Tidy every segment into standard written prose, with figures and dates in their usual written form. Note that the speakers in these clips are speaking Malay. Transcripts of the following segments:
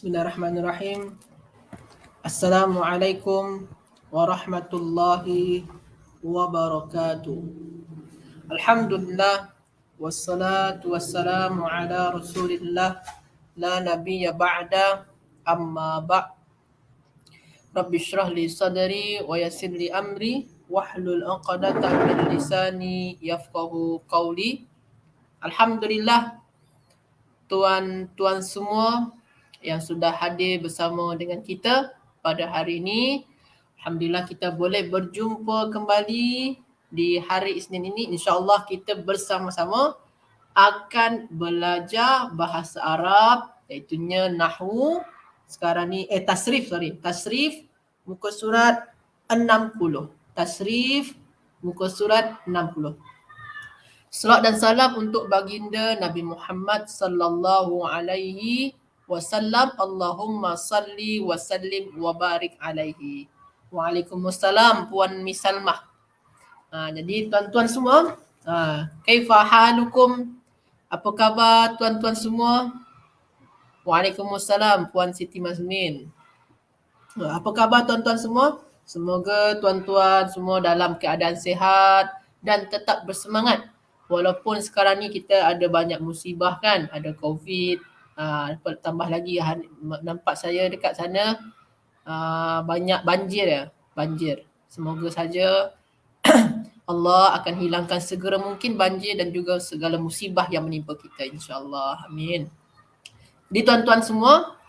Bismillahirrahmanirrahim. Assalamualaikum warahmatullahi wabarakatuh. Alhamdulillah wassalatu wassalamu ala Rasulillah la nabiyya ba'da amma ba'. Rabbi shrah li sadri wa yassir li amri wahlul 'uqdatam min lisani yafqahu qawli. Alhamdulillah, tuan-tuan semua yang sudah hadir bersama dengan kita pada hari ini. Alhamdulillah kita boleh berjumpa kembali di hari Isnin ini. InsyaAllah kita bersama-sama akan belajar bahasa Arab, iaitunya nahwu. Sekarang ni tasrif muka surat 60. Tasrif muka surat 60. Salat dan salam untuk baginda Nabi Muhammad sallallahu alaihi wasallam. Allahumma salli wa sallim wa barik alaihi. Waalaikumsalam Puan Miss Salmah. Jadi tuan-tuan semua, kaifa halukum? Apa khabar tuan-tuan semua? Waalaikumsalam Puan Siti Mazmin. Apa khabar tuan-tuan semua? Semoga tuan-tuan semua dalam keadaan sihat dan tetap bersemangat. Walaupun sekarang ni kita ada banyak musibah kan, ada COVID, tambah lagi nampak saya dekat sana banyak banjir. Semoga saja Allah akan hilangkan segera mungkin banjir dan juga segala musibah yang menimpa kita, insya-Allah. Amin. Jadi tuan-tuan semua,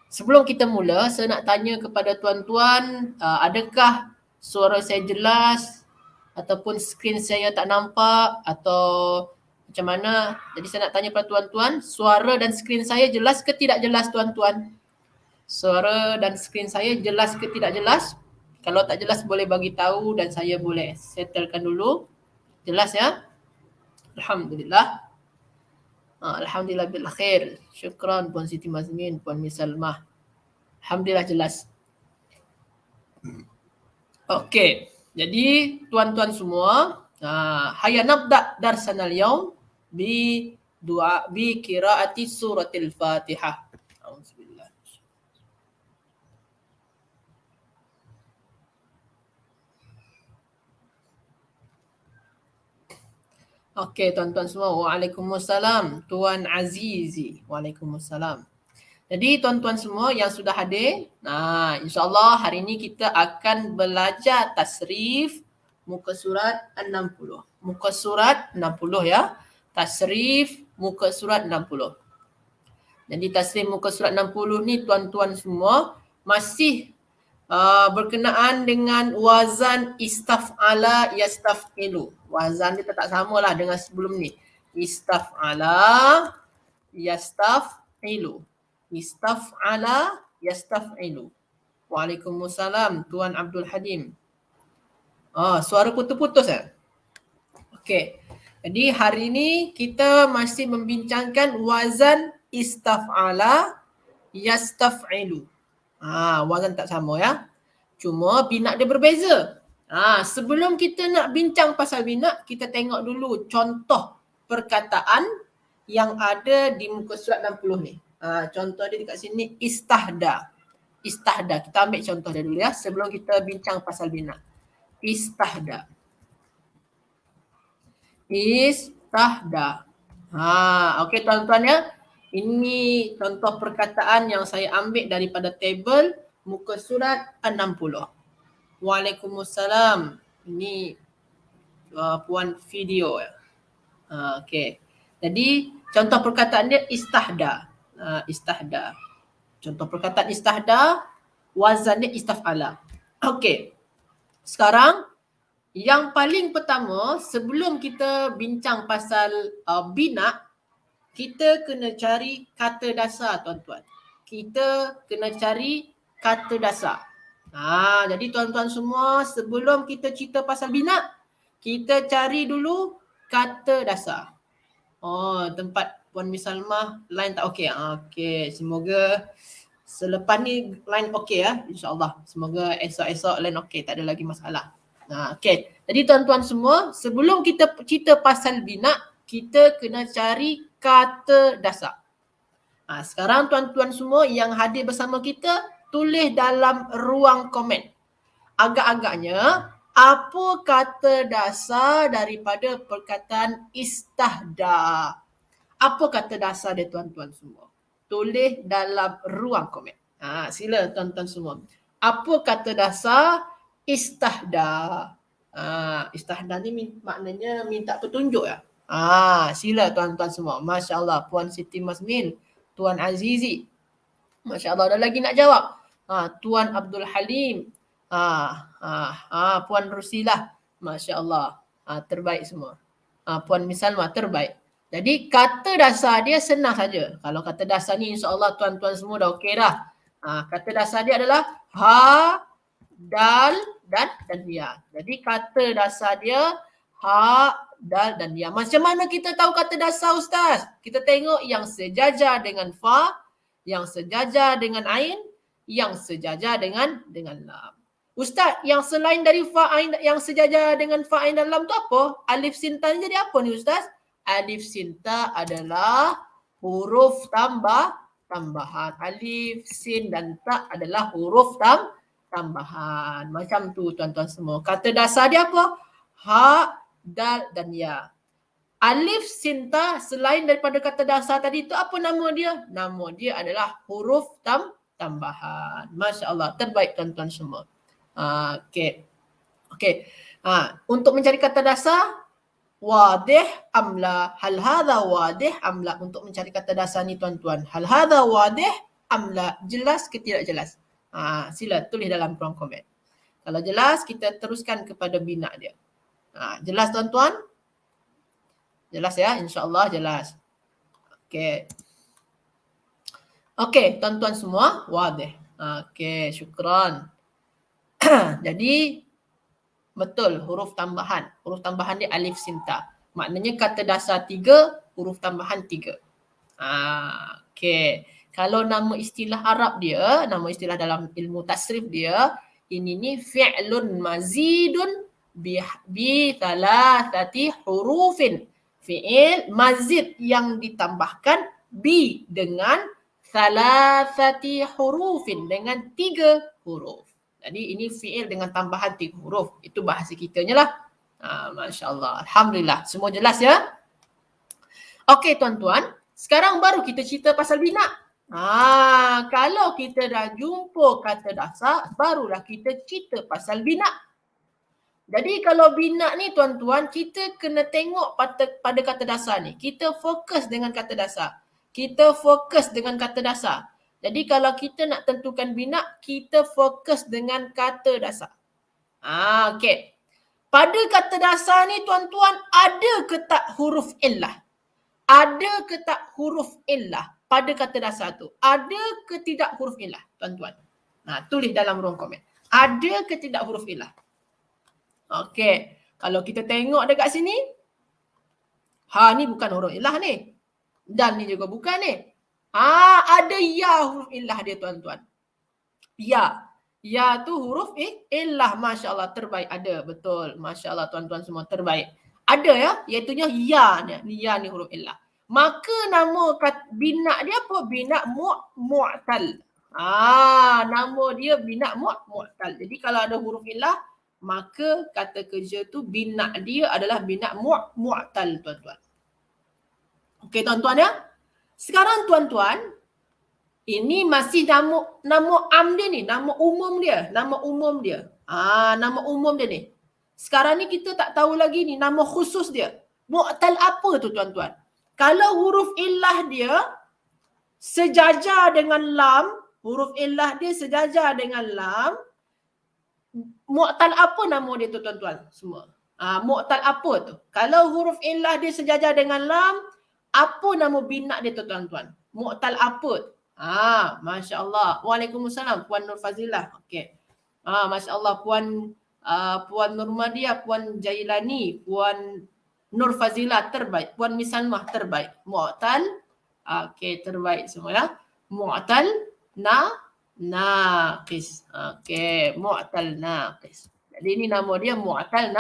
sebelum kita mula, saya nak tanya kepada tuan-tuan, adakah suara saya jelas ataupun skrin saya tak nampak atau macam mana? Jadi saya nak tanya pada tuan-tuan, suara dan skrin saya jelas ke tidak jelas tuan-tuan? Suara dan skrin saya jelas ke tidak jelas? Kalau tak jelas boleh bagi tahu dan saya boleh settlekan dulu. Jelas ya? Alhamdulillah. Alhamdulillah bil khair. Syukran Puan Siti Mazmin, Puan Miss Salmah. Alhamdulillah jelas. Okey. Jadi tuan-tuan semua, hayya nabda darsana al-yawm bi qiraati suratil Fatihah. Auzubillah. Okey tuan-tuan semua, waalaikumsalam Tuan Azizi. Waalaikumsalam. Jadi tuan-tuan semua yang sudah hadir, insya-Allah hari ini kita akan belajar tasrif muka surat 60. Muka surat 60 ya. Tasrif muka surat 60. Jadi tasrif muka surat 60 ni tuan-tuan semua masih berkenaan dengan wazan istaf'ala yastaf'ilu. Wazan dia tak samalah dengan sebelum ni. Istaf'ala yastaf'ilu. Istaf'ala yastaf'ilu. Waalaikumsalam Tuan Abdul Hadim. Suara putus-putus ya? Okey. Jadi hari ni kita masih membincangkan wazan istaf'ala yastaf'ilu. Wazan tak sama ya. Cuma bina dia berbeza. Sebelum kita nak bincang pasal bina, kita tengok dulu contoh perkataan yang ada di muka surat 60 ni. Contoh dia dekat sini istahda. Istahda. Kita ambil contoh dia dulu ya sebelum kita bincang pasal bina. Istahda. Istahda. Okey tuan-tuan ya. Ini contoh perkataan yang saya ambil daripada table muka surat 60. Waalaikumsalam. Ini Puan video ya. Okey. Jadi contoh perkataan dia istahda. Istahda. Contoh perkataan istahda, wazan dia istaf'ala. Okey. Sekarang yang paling pertama sebelum kita bincang pasal bina, kita kena cari kata dasar tuan-tuan. Kita kena cari kata dasar. Jadi tuan-tuan semua sebelum kita cerita pasal bina, kita cari dulu kata dasar. Tempat Puan Miss Salmah line tak okey. Okey, semoga selepas ni line okey ya, insya-Allah. Semoga esok-esok line okey, tak ada lagi masalah. Okey. Jadi tuan-tuan semua, sebelum kita cerita pasal bina, kita kena cari kata dasar. Sekarang tuan-tuan semua yang hadir bersama kita, tulis dalam ruang komen. Agak-agaknya, apa kata dasar daripada perkataan istahda? Apa kata dasar dia tuan-tuan semua? Tulis dalam ruang komen. Sila tuan-tuan semua. Apa kata dasar istahda? Istahda ni maknanya minta petunjuk ya. Sila tuan-tuan semua. Masya Allah, Puan Siti Masmil, Tuan Azizi. Masya Allah, ada lagi nak jawab. Tuan Abdul Halim. Puan Rusilah. Masya Allah. Terbaik semua. Puan Misalma, terbaik. Jadi kata dasar dia senang saja. Kalau kata dasar ni insya-Allah tuan-tuan semua dah okey dah. Kata dasar dia adalah ha, dal dan ya. Jadi kata dasar dia ha, dal dan ya. Macam mana kita tahu kata dasar Ustaz? Kita tengok yang sejajar dengan fa, yang sejajar dengan ain, yang sejajar dengan lam. Ustaz, yang selain dari fa ain, yang sejajar dengan fa ain dan lam tu apa? Alif sin ta ni jadi apa ni Ustaz? Alif sin ta adalah huruf tambahan. Alif, sin dan ta adalah huruf tambahan. Macam tu tuan-tuan semua. Kata dasar dia apa? Ha, dal dan ya. Alif, sin, ta selain daripada kata dasar tadi tu apa nama dia? Nama dia adalah huruf tambahan. Masya Allah. Terbaik tuan-tuan semua. Okey. Untuk mencari kata dasar, wadih amla, hal hadha wadih amla. Untuk mencari kata dasar ni tuan-tuan, hal hadha wadih amla, jelas ke tidak jelas? Sila tulis dalam ruang komen. Kalau jelas, kita teruskan kepada bina dia. Jelas tuan-tuan? Jelas ya? InsyaAllah jelas. Okey, tuan-tuan semua, wadih. Okey, syukran. Jadi, betul, huruf tambahan. Huruf tambahan dia alif sin ta. Maknanya kata dasar 3, huruf tambahan 3. Okey. Kalau nama istilah Arab dia, nama istilah dalam ilmu tasrif dia, ini ni fi'lun mazidun bi thalathati hurufin. Fi'il mazid yang ditambahkan bi dengan thalathati hurufin, dengan 3 huruf. Jadi ini fi'il dengan tambahan 3 huruf. Itu bahasa kitanya lah. Masya Allah. Alhamdulillah. Semua jelas ya? Okey tuan-tuan. Sekarang baru kita cerita pasal bina. Kalau kita dah jumpa kata dasar, barulah kita cerita pasal bina. Jadi kalau bina ni tuan-tuan, kita kena tengok pada kata dasar ni. Kita fokus dengan kata dasar. Jadi kalau kita nak tentukan bina, kita fokus dengan kata dasar. Okey. Pada kata dasar ni tuan-tuan, ada ke tak huruf illah? Ada ke tak huruf illah pada kata dasar tu? Ada ke tidak huruf illah tuan-tuan? Tulis dalam ruang komen. Ada ke tidak huruf illah? Okey. Kalau kita tengok dekat sini, ni bukan huruf illah ni. Dan ni juga bukan ni. Ada ya huruf illah dia tuan-tuan. Ya. Ya tu huruf illah. Masya Allah, terbaik. Ada, betul. Masya Allah tuan-tuan semua, terbaik. Ada ya, iaitunya ya ni. Ya ni huruf illah. Maka nama bina dia apa? Bina mu'tal. Nama dia bina mu'tal. Jadi kalau ada huruf illah, maka kata kerja tu bina dia adalah bina mu'tal tuan-tuan. Okey tuan-tuan ya. Sekarang tuan-tuan, ini masih nama am dia ni, nama umum dia. Nama umum dia ni. Sekarang ni kita tak tahu lagi ni nama khusus dia. Mu'tal apa tu tuan-tuan? Kalau huruf illah dia sejajar dengan lam, mu'tal apa nama dia tu tuan-tuan semua? Mu'tal apa tu? Kalau huruf illah dia sejajar dengan lam, apa nama bina dia tu tuan-tuan? Mu'tal apa tu? Masya Allah. Waalaikumsalam Puan Nur Fazilah. Okey. Masya Allah Puan Nurmadiah, Puan Jailani, Puan Nur Fazilah terbaik, Puan Misalmah terbaik. Mu'tal. Okey, terbaik semua ya. Mu'tal naqis. Okey, mu'tal naqis. Jadi ini nama dia mu'tal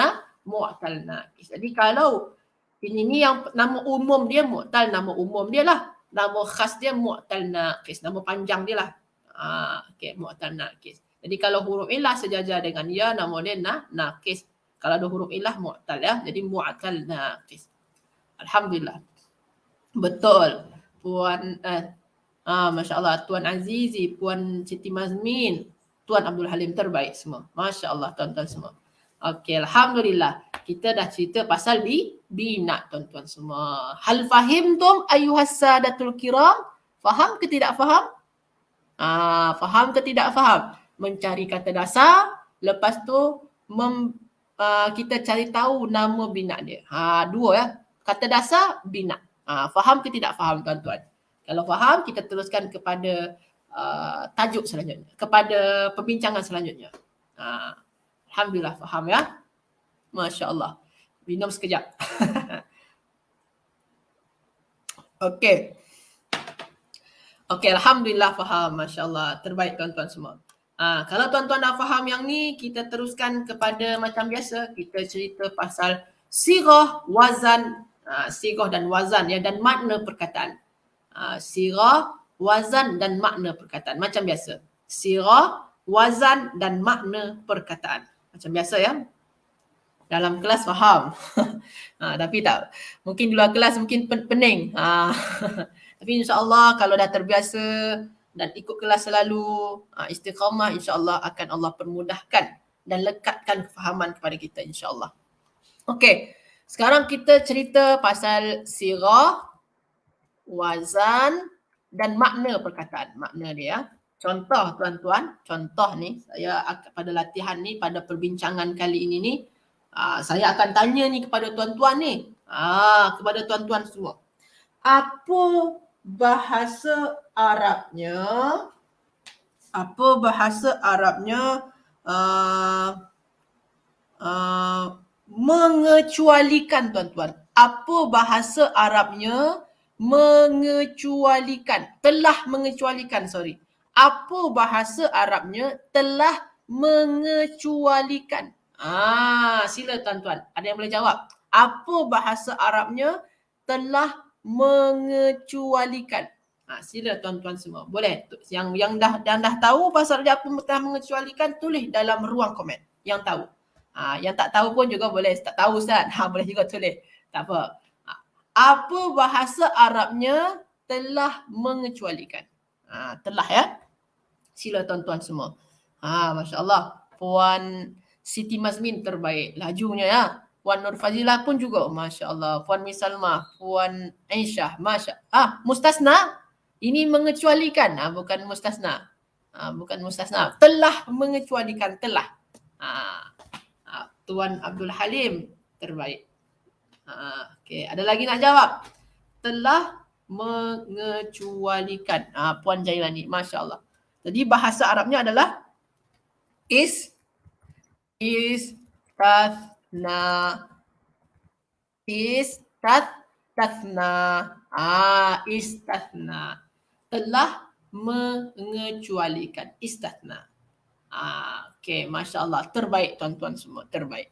naqis. Jadi kalau ini yang nama umum dia mu'tal, nama umum dia lah. nama khas dia mu'tal naqis, nama panjang dia lah. Okey, mu'tal naqis. Jadi kalau huruf ilah sejajar dengan ya, nama dia naqis. Kalau ada huruf ilah mu'tal ya, jadi mu'tal naqis. Alhamdulillah. Betul. Puan Masya Allah, Tuan Azizi, Puan Siti Mazmin, Tuan Abdul Halim, terbaik semua. Masya Allah tuan-tuan semua. Okey, Alhamdulillah. Kita dah cerita pasal bina tuan-tuan semua. Hal fahimtum ayuhas sadatul kiram? Faham ke tidak faham? Faham ke tidak faham? Mencari kata dasar, lepas tu kita cari tahu nama bina dia. Dua ya. Kata dasar, bina. Faham ke tidak faham tuan-tuan? Kalau faham, kita teruskan kepada tajuk selanjutnya, kepada perbincangan selanjutnya. Alhamdulillah faham ya. Masya Allah. Minum sekejap. Okey. Okey, Alhamdulillah faham. Masya Allah. Terbaik tuan-tuan semua. Kalau tuan-tuan dah faham yang ni, kita teruskan kepada macam biasa. Kita cerita pasal sirah, wazan, sirah dan wazan ya, dan makna perkataan. Sirah, wazan dan makna perkataan. Macam biasa. Sirah, wazan dan makna perkataan. Macam biasa ya. Dalam kelas faham. Tapi tak. Mungkin di luar kelas mungkin pening. Tapi insya-Allah kalau dah terbiasa dan ikut kelas selalu, istiqamah, insya-Allah akan Allah permudahkan dan lekatkan kefahaman kepada kita insya-Allah. Okey. Sekarang kita cerita pasal sirah, wazan dan makna perkataan. Makna dia. Contoh tuan-tuan, contoh ni saya pada latihan ni, pada perbincangan kali ini ni, saya akan tanya ni kepada tuan-tuan ni. Kepada tuan-tuan semua. Apa bahasa Arabnya? Apa bahasa Arabnya mengecualikan tuan-tuan? Apa bahasa Arabnya mengecualikan? Telah mengecualikan, sorry. Apa bahasa Arabnya telah mengecualikan? Sila tuan-tuan. Ada yang boleh jawab? Apa bahasa Arabnya telah mengecualikan? Sila tuan-tuan semua. Boleh. Yang dah tahu pasal dia apa telah mengecualikan, tulis dalam ruang komen. Yang tahu. Yang tak tahu pun juga boleh. Tak tahu Ustaz. Boleh juga tulis. Tak apa. Apa bahasa Arabnya telah mengecualikan? Telah ya. Sila tuan-tuan semua. Masya Allah. Puan Siti Mazmin terbaik. Lajunya ya. Puan Nur Fazilah pun juga. Masya Allah. Puan Misalmah. Puan Aisyah. Masya Allah. Mustasna. Ini mengecualikan. Bukan mustasna. Bukan mustasna. Telah mengecualikan. Telah. Tuan Abdul Halim terbaik. Okey. Ada lagi nak jawab? Telah mengecualikan. Puan Jailani. Masya Allah. Jadi bahasa Arabnya adalah istathna. Istathna. Telah mengecualikan. Istathna. Okey, Masya Allah. Terbaik tuan-tuan semua. Terbaik.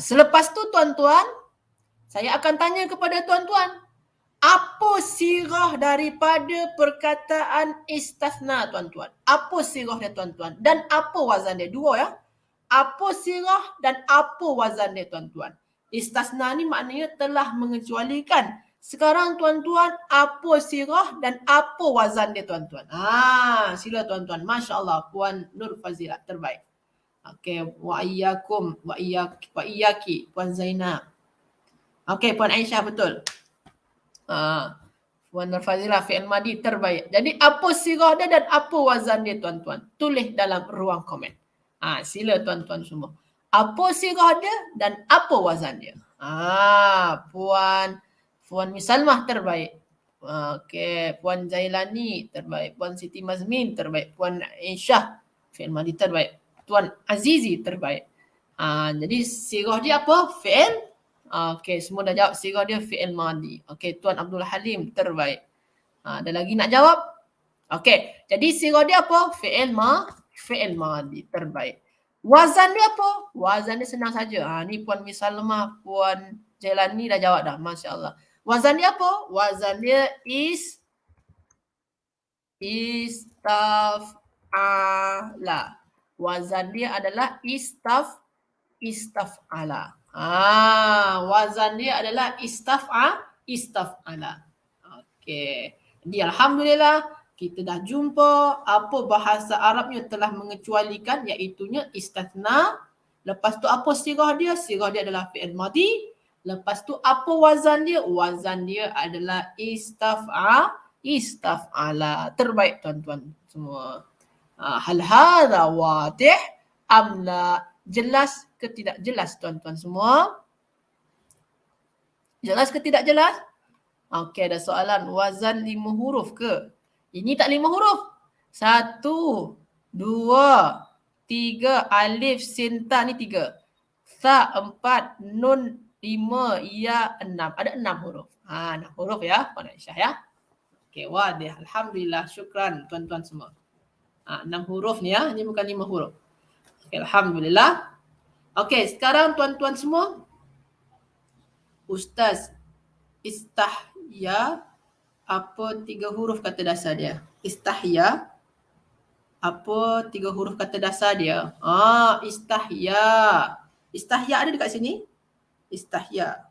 Selepas tu tuan-tuan, saya akan tanya kepada tuan-tuan, apa sirah daripada perkataan istathna tuan-tuan? Apa sirah dia tuan-tuan? Dan apa wazan dia? Dua ya. Apa sirah dan apa wazan dia tuan-tuan? Istathna ni maknanya telah mengecualikan. Sekarang tuan-tuan, apa sirah dan apa wazan dia tuan-tuan? Sila tuan-tuan. Masya Allah. Puan Nur Fazilah terbaik. Okey, wa iyyakum wa iyyaki, Puan Zainab. Okey, Puan Aisyah betul. Puan Nur Fazilah, fi'il madi terbaik. Jadi apa sirah dia dan apa wazan dia tuan-tuan? Tulis dalam ruang komen. Sila tuan-tuan semua. Apa sirah dia dan apa wazan dia? Puan Misalmah terbaik. Okey, Puan Zailani terbaik. Puan Siti Mazmin terbaik. Puan Aisyah, fi'il madi terbaik. Tuan Azizi terbaik. Jadi sirah dia apa? Fi'il. Okey, semua dah jawab sirah dia fi'il madi. Okey, Tuan Abdul Halim terbaik. Ada lagi nak jawab? Okey, jadi sirah dia apa? Fi'il madi terbaik. Wazan dia apa? Wazan dia senang saja. Ni Puan Misalmah, Puan Jailani dah jawab dah. Masya Allah. Wazan dia apa? Wazan dia istaf'ala. Wazan dia adalah istaf'ala. Wazan dia adalah istaf'ala. Okey. Jadi alhamdulillah kita dah jumpa apa bahasa Arabnya telah mengecualikan, iaitunya istathna. Lepas tu apa sirah dia? Sirah dia adalah fi'il madi. Lepas tu apa wazan dia? Wazan dia adalah istaf'ala. Terbaik tuan-tuan semua. Hal hadha wadih am la? Jelas ke tidak jelas tuan-tuan semua? Jelas ke tidak jelas? Okey, ada soalan. Wazan 5 huruf ke? Ini tak 5 huruf. 1, 2, 3, alif, sin, ta ni 3. Tha 4, nun 5, ya 6. Ada 6 huruf. 6 huruf ya, Puan Aisyah ya. Okey, wadih. Alhamdulillah. Syukran tuan-tuan semua. 6 huruf ni ya, ini bukan 5 huruf. Okey, alhamdulillah. Okey, sekarang tuan-tuan semua, Ustaz istahya, apa 3 huruf kata dasar dia? Istahya, apa 3 huruf kata dasar dia? Istahya. Istahya ada dekat sini? Istahya.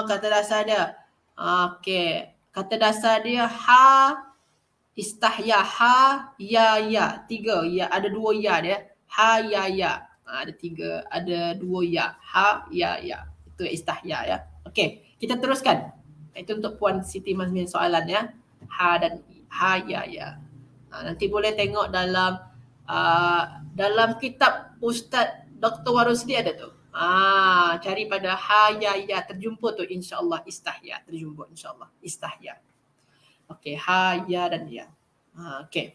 Kata dasar dia. Okey. Kata dasar dia ha, istahya, ha, ya, ya. 3 ya, ada 2 ya dia. Ha, ya, ya. Ada 3, ada 2 ya. Ha, ya, ya. Itu istahya ya. Okey, kita teruskan. Itu untuk Puan Siti Mazmin soalan ya. Ha dan ha, ya, ya. Nanti boleh tengok dalam kitab Ustaz Dr. Warusli ada tu. Cari pada ha, ya, ya. Terjumpa tu insyaAllah istahya. Terjumpa insyaAllah istahya. Okey, ha, ya dan ya. Okey,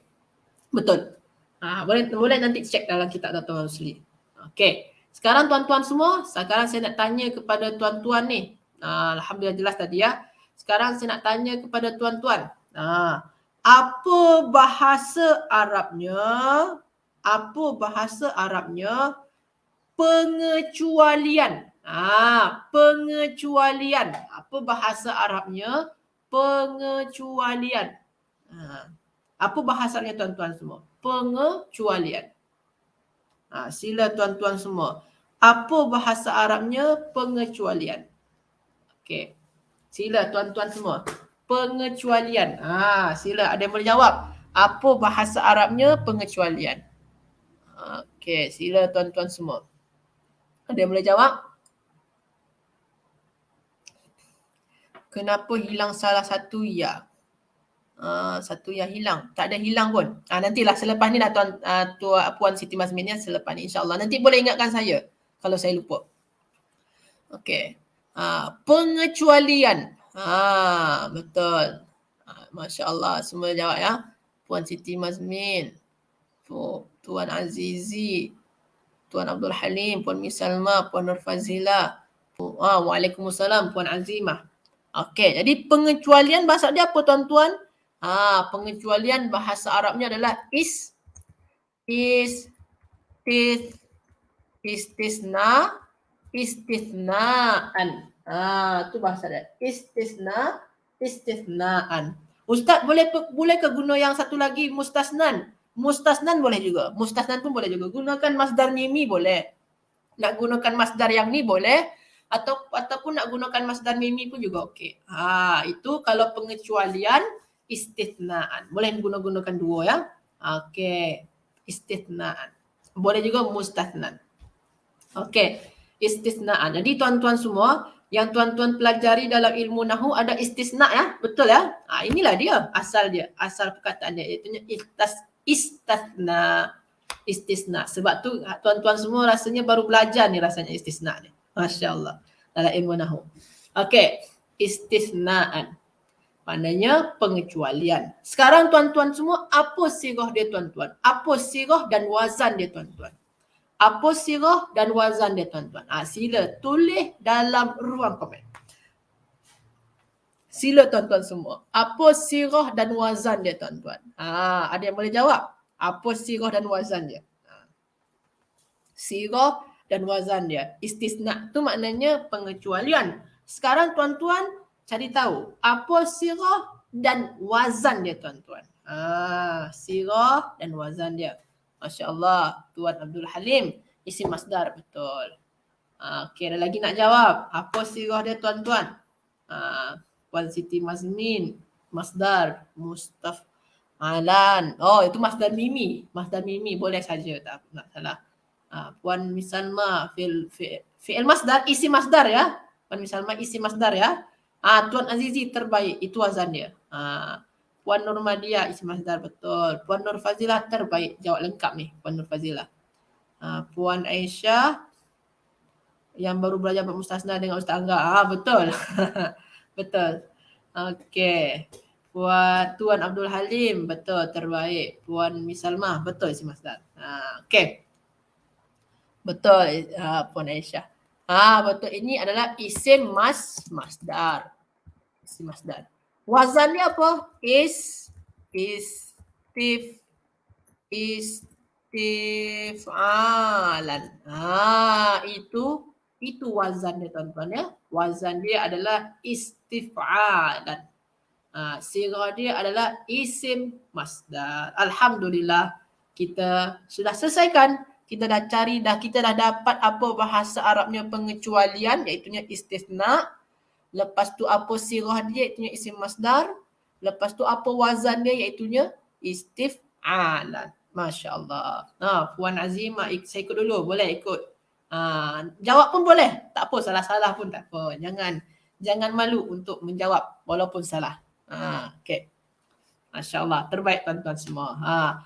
betul. Boleh nanti cek dalam kitab Dr. Warusli. Okey, sekarang tuan-tuan semua, sekarang saya nak tanya kepada tuan-tuan ni. Alhamdulillah jelas tadi ya. Sekarang saya nak tanya kepada tuan-tuan. Apa bahasa Arabnya? Apa bahasa Arabnya pengecualian? Pengecualian. Apa bahasa Arabnya pengecualian? Apa bahasanya tuan-tuan semua? Pengecualian. Sila tuan-tuan semua. Apa bahasa Arabnya pengecualian? Okey. Sila tuan-tuan semua. Pengecualian. Sila, ada yang boleh jawab? Apa bahasa Arabnya pengecualian? Okey, sila tuan-tuan semua. Ada yang boleh jawab? Kenapa hilang salah satu ya? Satu yang hilang. Tak ada hilang pun. Nantilah selepas ni lah Puan Siti Mazmin ya, selepas ni insyaAllah. Nanti boleh ingatkan saya kalau saya lupa. Okey. Pengecualian. Betul. Masya Allah, semua jawab ya. Puan Siti Mazmin, Tuan Azizi, Tuan Abdul Halim, Puan Misalma, Puan Nur Fazila. Waalaikumsalam, Puan Azimah. Okey, jadi pengecualian bahasa dia apa tuan-tuan? Pengecualian bahasa Arabnya adalah istisnaan. Itu bahasa dia. Istisnaan. Ustaz boleh ke guna yang satu lagi mustasnan? Mustasnan boleh juga. Mustasnan pun boleh juga. Gunakan masdar mimi boleh. Nak gunakan masdar yang ni boleh. Ataupun nak gunakan masdar mimi pun juga okey. Itu kalau pengecualian istisnaan. Boleh gunakan dua ya. Okey. Istisnaan. Boleh juga mustasnan. Okey. Istisnaan. Jadi tuan-tuan semua, yang tuan-tuan pelajari dalam ilmu nahu ada istisna ya. Betul ya? Inilah dia. Asal perkataan dia. Iaitu istisna. Sebab tu tuan-tuan semua rasanya baru belajar ni rasanya istisna ni. Masya Allah. Dalam ilmu nahu. Okey. Istisnaan. Maknanya pengecualian. Sekarang tuan-tuan semua, apa sirah dia tuan-tuan? Apa sirah dan wazan dia tuan-tuan? Apa sirah dan wazan dia tuan-tuan? Sila tulis dalam ruang komen. Sila tuan-tuan semua. Apa sirah dan wazan dia tuan-tuan? Ada yang boleh jawab? Apa sirah dan wazan dia? Sirah dan wazan dia. Istisna tu maknanya pengecualian. Sekarang tuan-tuan, cari tahu apa sirah dan wazan dia tuan-tuan. Sirah dan wazan dia. Masya Allah, Tuan Abdul Halim, isim masdar betul. Okey, ada lagi nak jawab. Apa sirah dia tuan-tuan? Puan Siti Mazmin, masdar, mustaf'alan. Oh, itu masdar mimi. Masdar mimi boleh saja, tak salah. Puan Misalma, fi'il masdar, isi masdar ya. Puan Misalma, isi masdar ya. Tuan Azizi terbaik, itu wazan dia. Puan Nurmadia, isi masdar betul. Puan Nur Fazilah terbaik, jawab lengkap ni Puan Nur Fazilah. Puan Aisyah yang baru belajar bermustasna dengan Ustaz Angga. Betul. Betul. Okey. Tuan Abdul Halim, betul, terbaik. Puan Misalmah, betul isi masdar. Okey. Betul, Puan Aisyah. Betul, ini adalah isim masdar. Isim masdar. Wazan dia apa? Istif'alan. Itu wazan dia tuan-tuan ya. Wazan dia adalah istif'alan. Sirah dia adalah isim masdar. Alhamdulillah, kita sudah selesaikan. Kita dah cari, kita dah dapat apa bahasa Arabnya pengecualian, iaitunya istisna. Lepas tu apa sirah dia, iaitunya isim masdar. Lepas tu apa wazan dia, iaitunya istif'alan. Masya Allah. Puan Azimah, saya ikut dulu. Boleh ikut. Jawab pun boleh. Tak apa, salah-salah pun tak apa. Jangan malu untuk menjawab walaupun salah. Okay. Masya Allah. Terbaik tuan-tuan semua.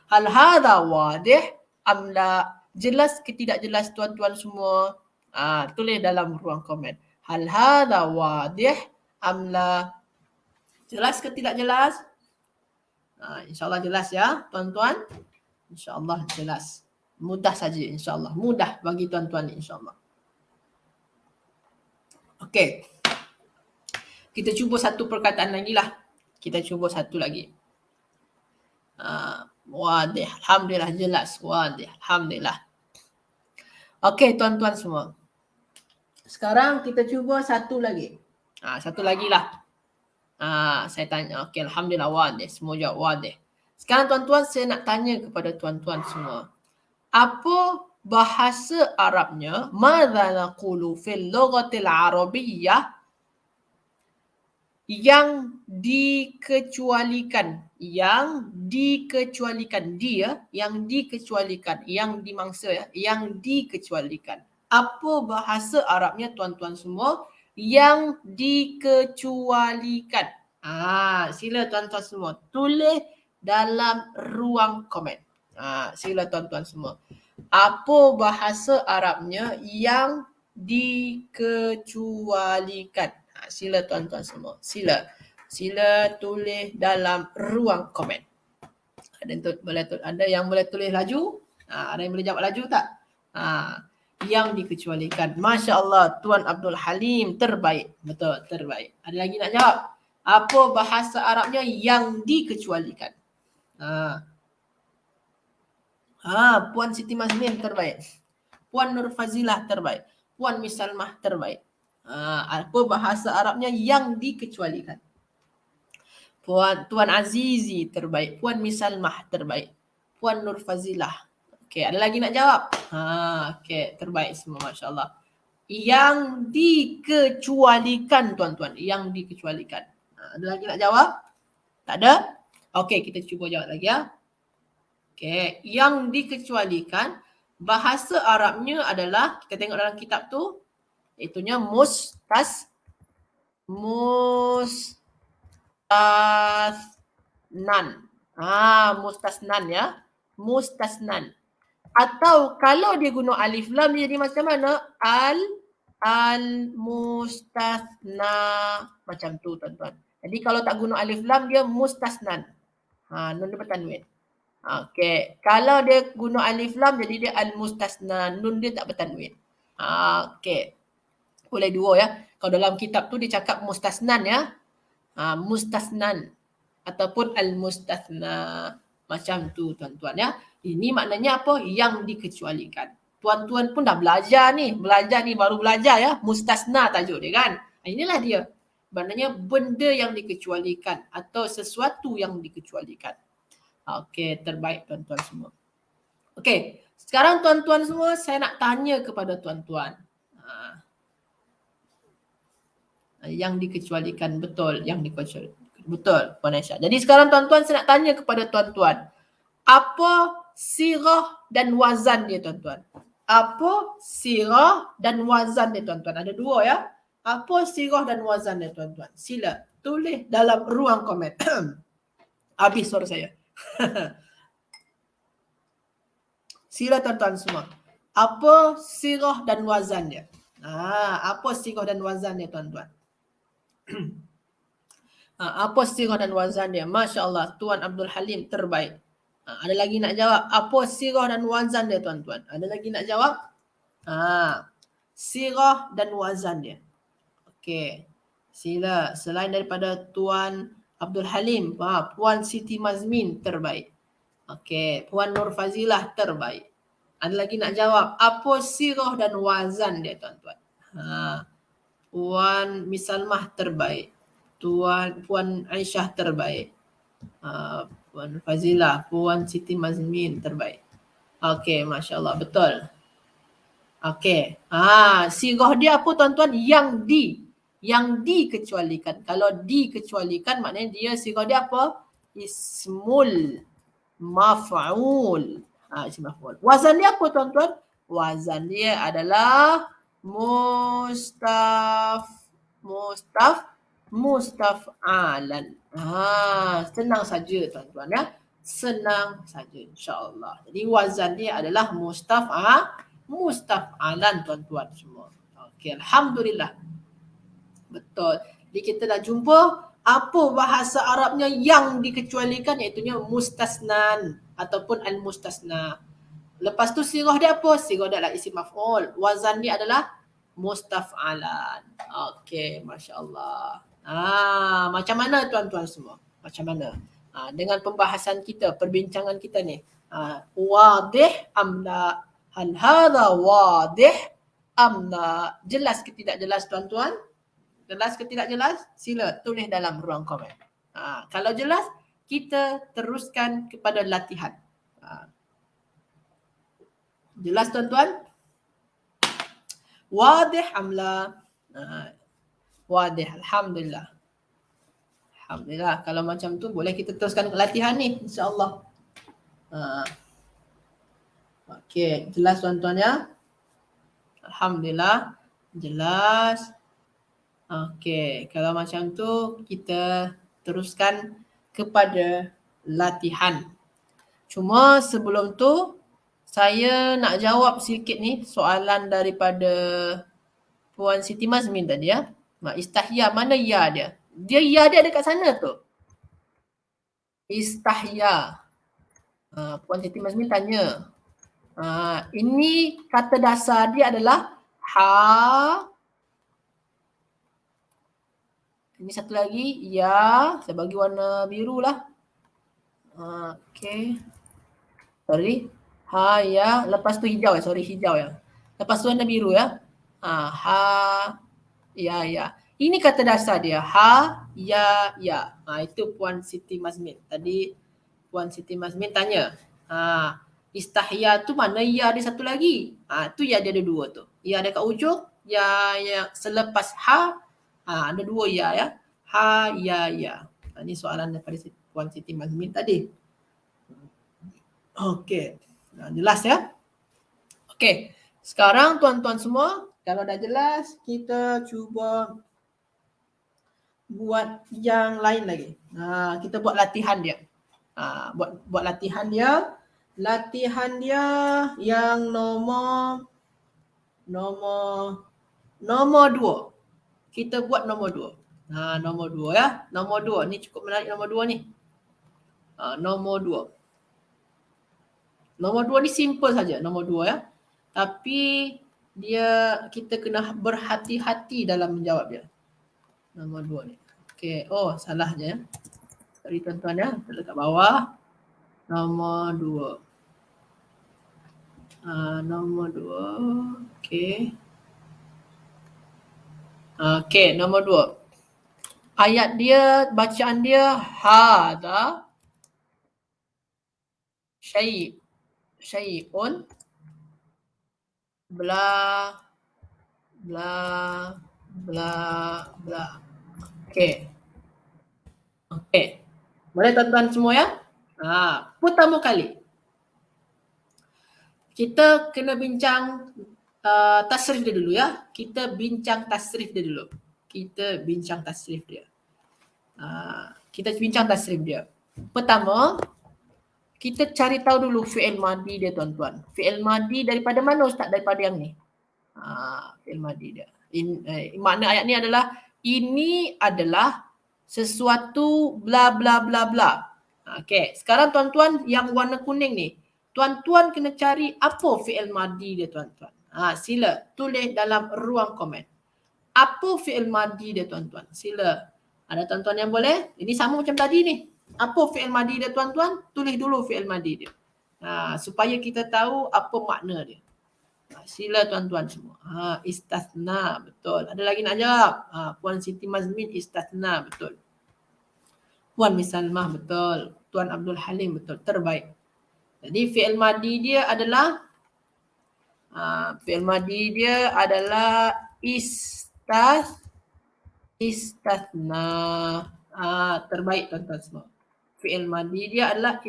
Hal hadha wadih amla. Jelas ke tidak jelas tuan-tuan semua? Tulis dalam ruang komen. Hal hadha wadih amla. Jelas ke tidak jelas? InsyaAllah jelas ya tuan-tuan. InsyaAllah jelas. Mudah saja insyaAllah. Mudah bagi tuan-tuan insyaAllah. Okey. Kita cuba satu perkataan lagi lah. Kita cuba satu lagi. Wadih. Alhamdulillah jelas. Wadih. Alhamdulillah. Okey tuan-tuan semua. Sekarang kita cuba satu lagi. Satu lagi lah. Saya tanya. Okey, alhamdulillah wadih. Semua jawab wadih. Sekarang tuan-tuan saya nak tanya kepada tuan-tuan semua. Apa bahasa Arabnya? Madza naqulu fil lughatil arabiyyah yang dikecualikan, yang dimangsa ya, yang dikecualikan. Apa bahasa Arabnya tuan-tuan semua yang dikecualikan? Sila tuan-tuan semua tulis dalam ruang komen. Sila tuan-tuan semua. Apa bahasa Arabnya yang dikecualikan? Sila tuan-tuan semua. Sila tulis dalam ruang komen. Ada yang boleh tulis laju? Ada yang boleh jawab laju tak? Yang dikecualikan. Masya Allah, Tuan Abdul Halim terbaik. Betul, terbaik. Ada lagi nak jawab? Apa bahasa Arabnya yang dikecualikan? Puan Siti Mazmin terbaik. Puan Nur Fazilah terbaik. Puan Misalmah terbaik. Apa bahasa Arabnya yang dikecualikan? Tuan Azizi terbaik. Puan Misalmah terbaik. Puan Nur Fazilah. Okey, ada lagi nak jawab? Okey, terbaik semua, Masya Allah. Yang dikecualikan tuan-tuan. Yang dikecualikan. Ada lagi nak jawab? Tak ada? Okey, kita cuba jawab lagi ya. Okey, yang dikecualikan bahasa Arabnya adalah, kita tengok dalam kitab tu, itunya mustasnan. Mustasnan ya. Mustasnan. Atau kalau dia guna alif lam jadi macam mana? Al-mustasna. Macam tu tuan-tuan. Jadi kalau tak guna alif lam dia mustasnan. Nun dia bertanwin. Okey. Kalau dia guna alif lam jadi dia al-mustasna. Nun dia tak bertanwin. Okey. Boleh dua ya. Kalau dalam kitab tu dia cakap mustasnan ya. Mustasnan ataupun al-mustasna. Macam tu tuan-tuan ya. Ini maknanya apa? Yang dikecualikan. Tuan-tuan pun dah belajar ni. Baru belajar ya. Mustasna tajuk dia kan. Inilah dia. maknanya benda yang dikecualikan atau sesuatu yang dikecualikan. Okey, terbaik tuan-tuan semua. Okey, sekarang tuan-tuan semua saya nak tanya kepada tuan-tuan. Yang dikecualikan, betul, yang dikecualikan. Betul, Puan Aisyah. Jadi sekarang tuan-tuan saya nak tanya kepada tuan-tuan. Apa sirah dan wazan dia tuan-tuan? Apa sirah dan wazan dia tuan-tuan? Ada dua ya. Apa sirah dan wazan dia tuan-tuan? Sila tulis dalam ruang komen. Habis suara saya. Sila tuan-tuan semua. Apa sirah dan wazan dia? Apa sirah dan wazan dia tuan-tuan? Apa sirah dan wazan dia? Masya Allah, Tuan Abdul Halim terbaik. Ada lagi nak jawab? Apa sirah dan wazan dia tuan-tuan? Ada lagi nak jawab? Sirah dan wazan dia. Okey. Sila. Selain daripada Tuan Abdul Halim, Puan Siti Mazmin terbaik. Okey. Puan Nur Fazilah terbaik. Ada lagi nak jawab? Apa sirah dan wazan dia tuan-tuan? Puan Misalmah terbaik. Puan Aisyah terbaik. Puan Fazilah, Puan Siti Mazmin terbaik. Okey, Masya Allah, betul. Okey. Sirah dia apa tuan-tuan? Yang dikecualikan. Kalau dikecualikan maknanya dia sirah dia apa? Ismul maf'ul. Ismul maf'ul. Wazan dia apa tuan-tuan? Wazan dia adalah mustaf'alan. Senang saja tuan-tuan ya. Senang saja insya-Allah. Jadi wazan dia adalah mustaf'alan tuan-tuan semua. Okey, alhamdulillah. Betul. Jadi kita dah jumpa apa bahasa Arabnya yang dikecualikan, iaitu mustasnan ataupun al-mustasna. Lepas tu sirah dia apa? Sirah dia adalah isim maf'ul. Wazan dia adalah mustaf'alan. Okey, Masya Allah. Macam mana tuan-tuan semua? Macam mana? Dengan pembahasan kita, perbincangan kita ni. Wadih am la? Hal hadha wadih am la? Jelas ke tidak jelas tuan-tuan? Jelas ke tidak jelas? Sila tulis dalam ruang komen. Kalau jelas, kita teruskan kepada latihan. Jelas tuan-tuan? Wadih amla? Wadih, alhamdulillah. Alhamdulillah. Kalau macam tu boleh kita teruskan latihan ni, insya-Allah. Okey, jelas tuan-tuan ya? Alhamdulillah. Jelas. Okey, kalau macam tu kita teruskan kepada latihan. Cuma sebelum tu saya nak jawab sikit ni soalan daripada Puan Siti Mazmin tadi ya. Istahya, mana ya dia? Ya dia ada kat sana tu. Istahya. Puan Siti Mazmin tanya. Ini kata dasar dia adalah ha. Ini satu lagi, ya. Saya bagi warna biru lah. Okey. Sorry. Ha, ya. Lepas tu hijau ya. Sorry, hijau ya. Lepas tu warna biru ya. Ha, ya. Ini kata dasar dia. Ha, ya. Itu Puan Siti Mazmin. Tadi Puan Siti Mazmin tanya. Istahya tu mana ya ada satu lagi? Tu ya dia ada dua tu. Ya ada kat ujung. Ya selepas ha. Ada dua ya. Ha, ya. Ini soalan daripada Puan Siti Mazmin tadi. Okey. Jelas ya? Okey. Sekarang tuan-tuan semua, kalau dah jelas, kita cuba buat yang lain lagi. Kita buat latihan dia. Buat latihan dia. Latihan dia yang nombor 2. Kita buat nombor 2. Nombor 2 ya. Nombor 2. Ni cukup menarik nombor 2 ni. Nombor 2. Nombor 2 ni simple saja. Nombor 2 ya. Tapi kita kena berhati-hati dalam menjawab dia. Nombor 2 ni. Okey. Oh, salah je ya. Sorry tuan-tuan ya. Kita letak bawah. Nombor 2. Nombor 2. Okey. Okey, nombor 2. Ayat dia, bacaan dia hadza syai'un bla bla bla bla. Okey. Okey. Boleh tuan-tuan semua ya? Pertama kali kita kena bincang tasrif dia dulu ya. Kita bincang tasrif dia dulu. Kita bincang tasrif dia. Pertama, kita cari tahu dulu fi'il madi dia tuan-tuan. Fi'il madi daripada mana Ustaz? Daripada yang ni. Fi'il madi dia. Makna ayat ni adalah ini adalah sesuatu bla bla bla bla. Okey, sekarang tuan-tuan yang warna kuning ni, tuan-tuan kena cari apa fi'il madi dia tuan-tuan. Sila tulis dalam ruang komen. Apa fi'il madi dia tuan-tuan? Sila. Ada tuan-tuan yang boleh? Ini sama macam tadi ni. Apa fi'il madi dia tuan-tuan? Tulis dulu fi'il madi dia. Supaya kita tahu apa makna dia. Sila tuan-tuan semua. Istathna, betul. Ada lagi nak jawab? Puan Siti Mazmin istathna, betul. Puan Misalmah, betul. Tuan Abdul Halim, betul. Terbaik. Jadi fi'il madi dia adalah istathna. Terbaik tuan-tuan semua. Fi'il madi dia adalah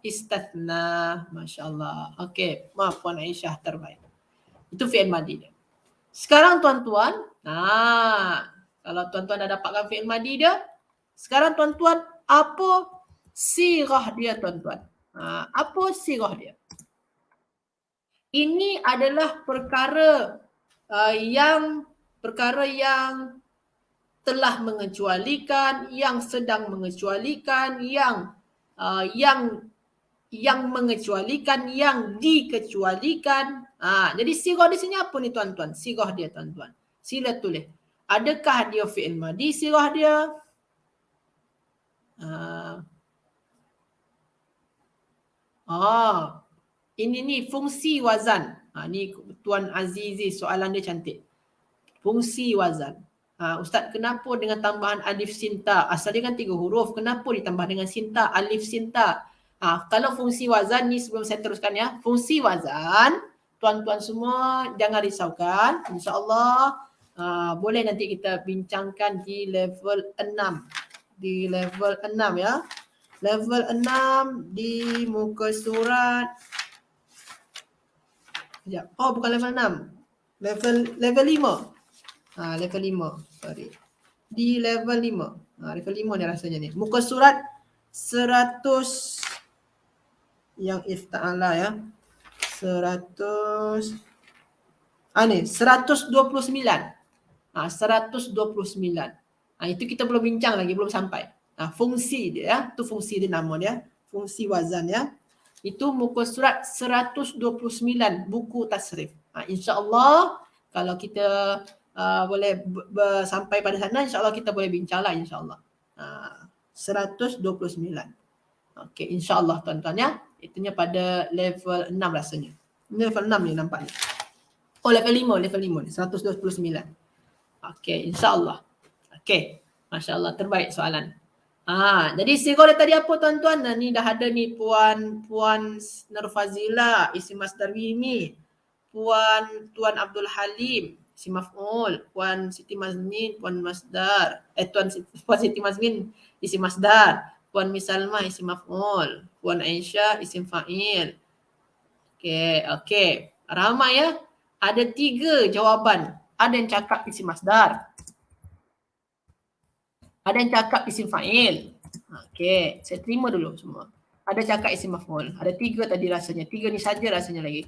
istathna. Masya-Allah. Okey, maaf Puan Aisyah, terbaik. Itu fi'il madi dia. Sekarang tuan-tuan, kalau tuan-tuan dah dapatkan fi'il madi dia, sekarang tuan-tuan apa sirah dia tuan-tuan? Apa sirah dia? Ini adalah perkara yang telah mengecualikan, yang sedang mengecualikan, yang mengecualikan, yang dikecualikan. Jadi sirah di sini apa ni tuan-tuan? Sirah dia tuan-tuan. Sila tulis. Adakah dia fi'il madi sirah dia? Ini ni fungsi wazan. Ni Tuan Azizi, soalan dia cantik. Fungsi wazan. Ustaz, kenapa dengan tambahan alif sinta? Asal dia kan 3 huruf. Kenapa ditambah dengan sinta? Alif sinta. Kalau fungsi wazan ni, sebelum saya teruskan ya. Fungsi wazan, tuan-tuan semua jangan risaukan. InsyaAllah boleh nanti kita bincangkan di level 6. Di level 6 ya. Level 6 di muka surat. Bukan level 6. Level 5. Level 5. Sorry. Di level 5. Level 5 ni rasanya ni. Muka surat 100 yang ifta'ala ya. 100 ni 129. 129. Itu kita belum bincang lagi, belum sampai. Fungsi dia ya. Itu fungsi dia, nama dia. Fungsi wazan ya. Itu muka surat 129 buku tasrif. InsyaAllah kalau kita boleh sampai pada sana, insyaAllah kita boleh bincanglah insyaAllah. 129. Okey, insyaAllah tuan-tuan ya. Itunya pada level 6 rasanya. Level 6 ni nampak ni. Level 5 ni 129. Okey, insyaAllah. Okey, masya-Allah, terbaik soalan. Jadi sirah dia tadi apa tuan-tuan? Ni dah ada ni Puan Nurfazila, isim masdar mimi. Tuan Abdul Halim, isim maf'ul. Puan Siti Mazmin, Puan masdar. Puan Siti Mazmin, isim masdar. Puan Misalmah, isim maf'ul. Puan Aisyah, isim fa'il. Okey. Ramai ya. Ada 3 jawapan. Ada yang cakap isim masdar. Ada yang cakap isim fa'il. Okey, saya terima dulu semua. Ada cakap isim maf'ul. Ada 3 tadi rasanya. 3 ni saja rasanya lagi.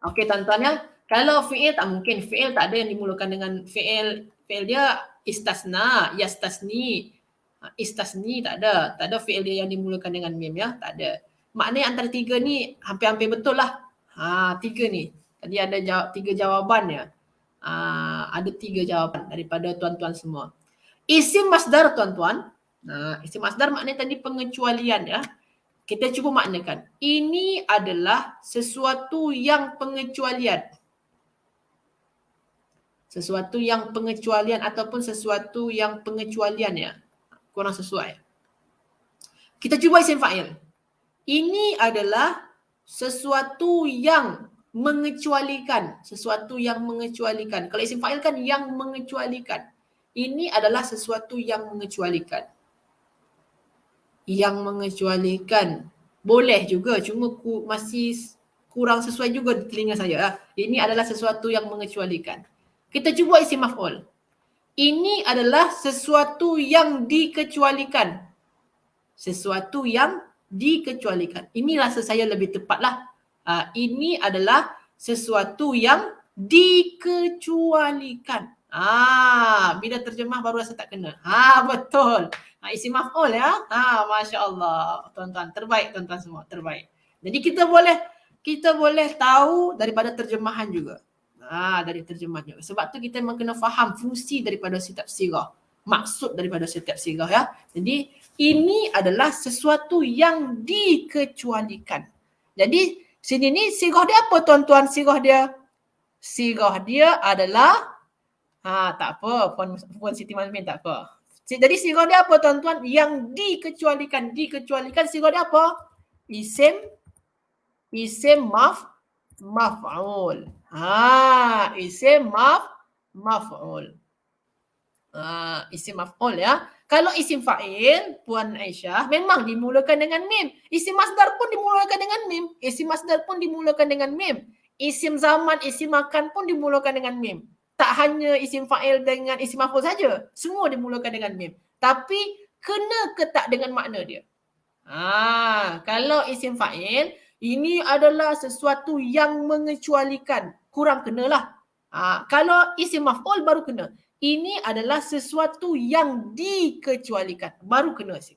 Okey tuan-tuan ya. Kalau fi'il tak mungkin. Fi'il tak ada yang dimulakan dengan fi'il. Fi'il dia istasna, yastasni. Istasni tak ada. Tak ada fi'il dia yang dimulakan dengan mim ya. Tak ada. Maknanya antara 3 ni hampir-hampir betul lah. 3 ni. Tadi ada 3 jawaban ya. Ada 3 jawapan daripada tuan-tuan semua. Isim masdar tuan-tuan. Isim masdar maknanya tadi pengecualian ya. Kita cuba maknakan. Ini adalah sesuatu yang pengecualian. Sesuatu yang pengecualian ataupun sesuatu yang pengecualian ya. Kurang sesuai. Kita cuba isim fa'il. Ini adalah sesuatu yang mengecualikan. Sesuatu yang mengecualikan. Kalau isim fa'il kan yang mengecualikan. Ini adalah sesuatu yang mengecualikan. Yang mengecualikan. Boleh juga, cuma masih kurang sesuai juga di telinga saya. Ini adalah sesuatu yang mengecualikan. Kita cuba isim maf'ul. Ini adalah sesuatu yang dikecualikan. Sesuatu yang dikecualikan. Ini rasa saya lebih tepatlah. Ini adalah sesuatu yang dikecualikan. Bila terjemah baru rasa tak kena. Betul. Isim maf'ul ya. Masya Allah. Tuan-tuan, terbaik tuan-tuan semua. Terbaik. Jadi kita boleh tahu daripada terjemahan juga. Dari terjemahan juga. Sebab tu kita memang kena faham fungsi daripada setiap sirah. Maksud daripada setiap sirah ya. Jadi ini adalah sesuatu yang dikecualikan. Jadi sini ni sirah dia apa tuan-tuan? Sirah dia adalah tak apa, Puan Siti Mazmin tak apa. Jadi sirah dia apa tuan-tuan? Yang dikecualikan. Dikecualikan sirah dia apa? Isim maf'ul. Isim maf'ul. Isim maf'ul ya. Kalau isim fa'il, Puan Aisyah, memang dimulakan dengan mim. Isim masdar pun dimulakan dengan mim. Isim zaman, isim makan pun dimulakan dengan mim. Tak hanya isim fa'il dengan isim maf'ul saja. Semua dimulakan dengan mim. Tapi kena ke tak dengan makna dia? Kalau isim fa'il, ini adalah sesuatu yang mengecualikan. Kurang kenalah. Kalau isim maf'ul baru kena. Ini adalah sesuatu yang dikecualikan. Baru kena. Di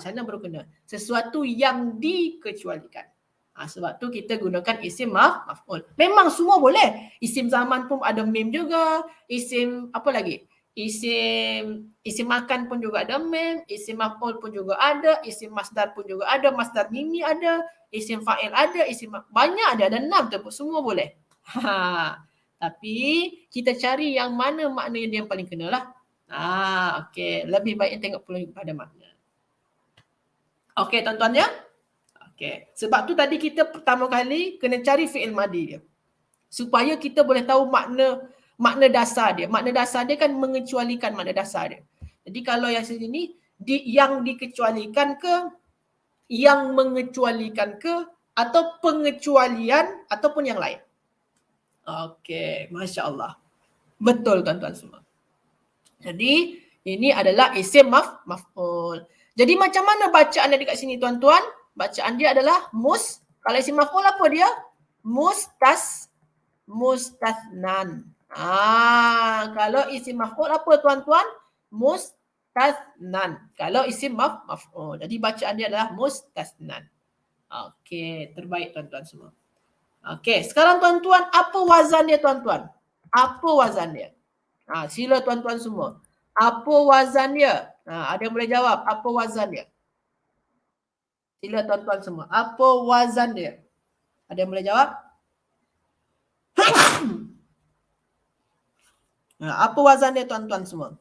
sana baru kena. Sesuatu yang dikecualikan. Sebab tu kita gunakan isim maf'ul. Memang semua boleh. Isim zaman pun ada mim juga. Isim apa lagi? Isim makan pun juga ada mim. Isim maf'ul pun juga ada. Isim masdar pun juga ada. Masdar mimi ada. Isim fa'il ada. Banyak ada 6 tu. Semua boleh. Tapi kita cari yang mana makna yang paling kena lah. Okey. Lebih baik tengok pada makna. Okey tuan-tuan ya. Okey. Sebab tu tadi kita pertama kali kena cari fi'il madi dia. Supaya kita boleh tahu makna dasar dia. Makna dasar dia kan mengecualikan makna dasar dia. Jadi kalau yang sini yang dikecualikan ke, yang mengecualikan ke, atau pengecualian ataupun yang lain. Okey, Masya Allah. Betul tuan-tuan semua. Jadi ini adalah isim maf'ul. Jadi macam mana bacaan dia dekat sini tuan-tuan? Bacaan dia adalah kalau isim maf'ul apa dia? Mustathnan. Kalau isim maf'ul apa tuan-tuan? Mustathnan. Kalau isim maf'ul. Jadi bacaan dia adalah mustathnan. Okey, terbaik tuan-tuan semua. Okey, sekarang tuan-tuan, apa wazan dia tuan-tuan? Apa wazan dia? Sila tuan-tuan semua. Apa wazan dia? Ada yang boleh jawab apa wazan dia? Sila tuan-tuan semua. Apa wazan dia? Ada yang boleh jawab? Apa wazan dia tuan-tuan semua?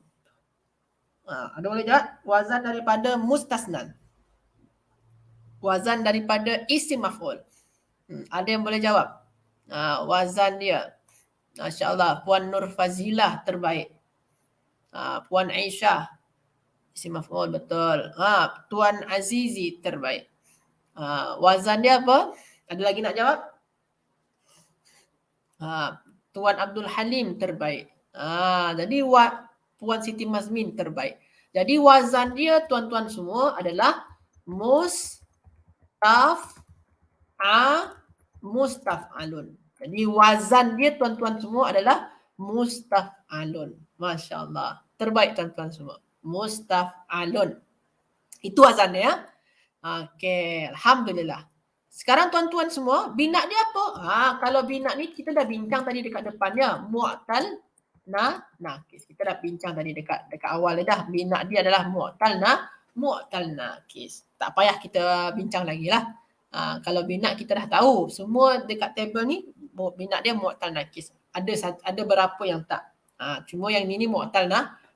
Ada yang boleh jawab? Wazan daripada mustasnan. Wazan daripada isim maf'ul. Ada yang boleh jawab? Wazan dia. Masya Allah. Puan Nur Fazilah terbaik. Puan Aisyah. Isim maf'ul betul. Tuan Azizi terbaik. Wazan dia apa? Ada lagi nak jawab? Tuan Abdul Halim terbaik. Jadi Puan Siti Mazmin terbaik. Jadi wazan dia tuan-tuan semua adalah mustaf'alun. Jadi wazan dia tuan-tuan semua adalah mustaf'alun. Masya Allah. Terbaik tuan-tuan semua. Mustaf'alun. Itu wazan dia. Okey. Alhamdulillah. Sekarang tuan-tuan semua, binat dia apa? Kalau binat ni kita dah bincang tadi dekat depannya. Mu'tal nakis. Kita dah bincang tadi dekat awal dah. Binat dia adalah mu'tal nakis. Tak payah kita bincang lagi lah. Kalau binat kita dah tahu. Semua dekat table ni, binat dia mu'tal nakis. Ada berapa yang tak. Cuma yang ini mu'tal